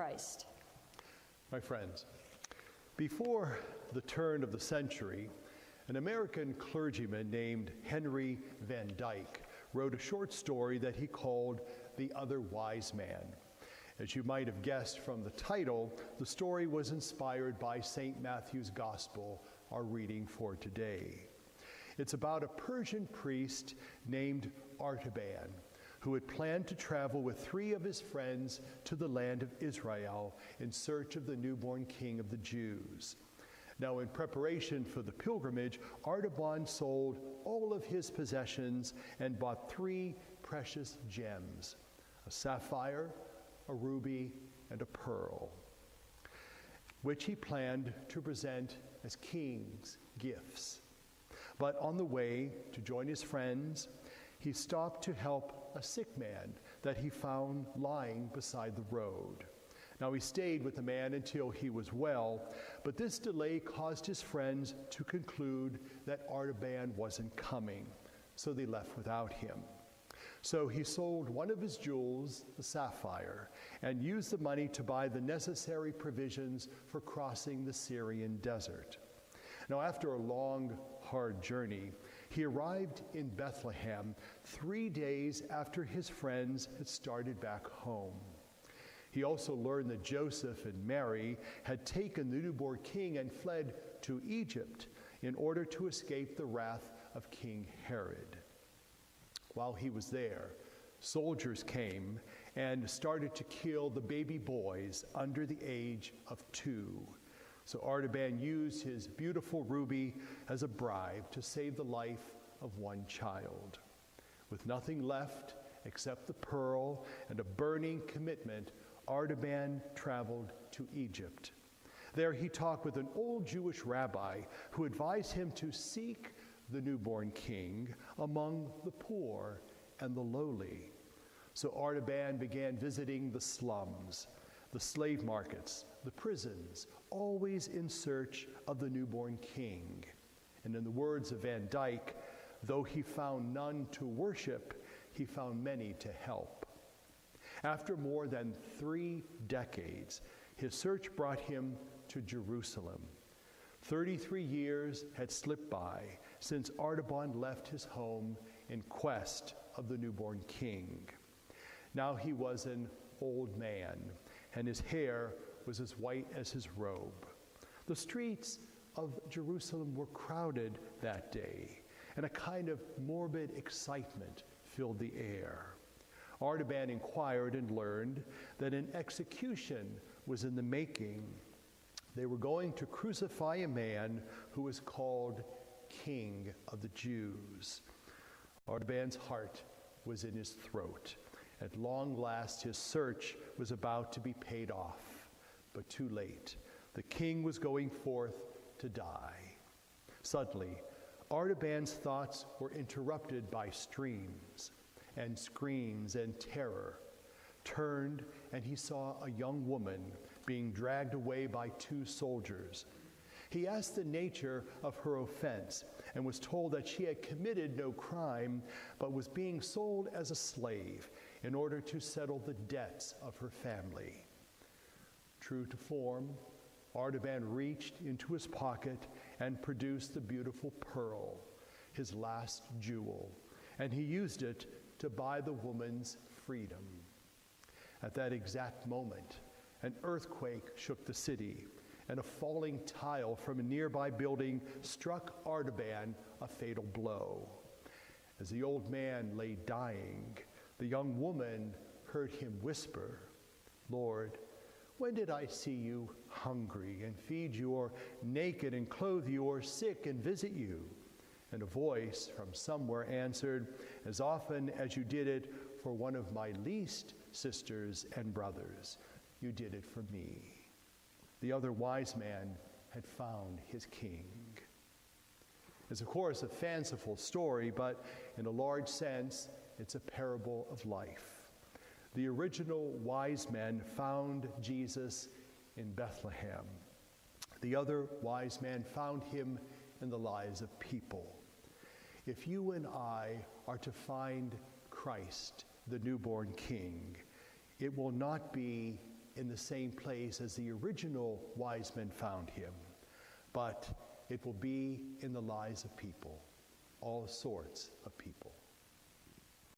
Christ. My friends, before the turn of the century, an American clergyman named Henry Van Dyke wrote a short story that he called The Other Wise Man. As you might have guessed from the title, the story was inspired by St. Matthew's Gospel, our reading for today. It's about a Persian priest named Artaban, who had planned to travel with 3 of his friends to the land of Israel in search of the newborn king of the Jews. Now, in preparation for the pilgrimage, Artaban sold all of his possessions and bought 3 precious gems, a sapphire, a ruby, and a pearl, which he planned to present as king's gifts. But on the way to join his friends, he stopped to help a sick man that he found lying beside the road. Now, he stayed with the man until he was well, but this delay caused his friends to conclude that Artaban wasn't coming, so they left without him. So he sold one of his jewels, the sapphire, and used the money to buy the necessary provisions for crossing the Syrian desert. Now, after a long, hard journey, he arrived in Bethlehem 3 days after his friends had started back home. He also learned that Joseph and Mary had taken the newborn king and fled to Egypt in order to escape the wrath of King Herod. While he was there, soldiers came and started to kill the baby boys under the age of 2. So Artaban used his beautiful ruby as a bribe to save the life of one child. With nothing left except the pearl and a burning commitment, Artaban traveled to Egypt. There he talked with an old Jewish rabbi who advised him to seek the newborn king among the poor and the lowly. So Artaban began visiting the slums, the slave markets, the prisons, always in search of the newborn king. And in the words of Van Dyke, though he found none to worship, he found many to help. After more than 3 decades, his search brought him to Jerusalem. 33 years had slipped by since Artaban left his home in quest of the newborn king. Now he was an old man, and his hair was as white as his robe. The streets of Jerusalem were crowded that day, and a kind of morbid excitement filled the air. Artaban inquired and learned that an execution was in the making. They were going to crucify a man who was called King of the Jews. Artaban's heart was in his throat. At long last, his search was about to be paid off, but too late. The king was going forth to die. Suddenly, Artaban's thoughts were interrupted by streams and screams and terror. Turned, and he saw a young woman being dragged away by 2 soldiers. He asked the nature of her offense and was told that she had committed no crime, but was being sold as a slave in order to settle the debts of her family. True to form, Artaban reached into his pocket and produced the beautiful pearl, his last jewel, and he used it to buy the woman's freedom. At that exact moment, an earthquake shook the city, and a falling tile from a nearby building struck Artaban a fatal blow. As the old man lay dying, the young woman heard him whisper, "Lord, when did I see you hungry and feed you, or naked and clothe you, or sick and visit you?" And a voice from somewhere answered, "As often as you did it for one of my least sisters and brothers, you did it for me." The other wise man had found his king. It's, of course, a fanciful story, but in a large sense, it's a parable of life. The original wise men found Jesus in Bethlehem. The other wise man found him in the lives of people. If you and I are to find Christ, the newborn King, it will not be in the same place as the original wise men found him, but it will be in the lives of people, all sorts of people.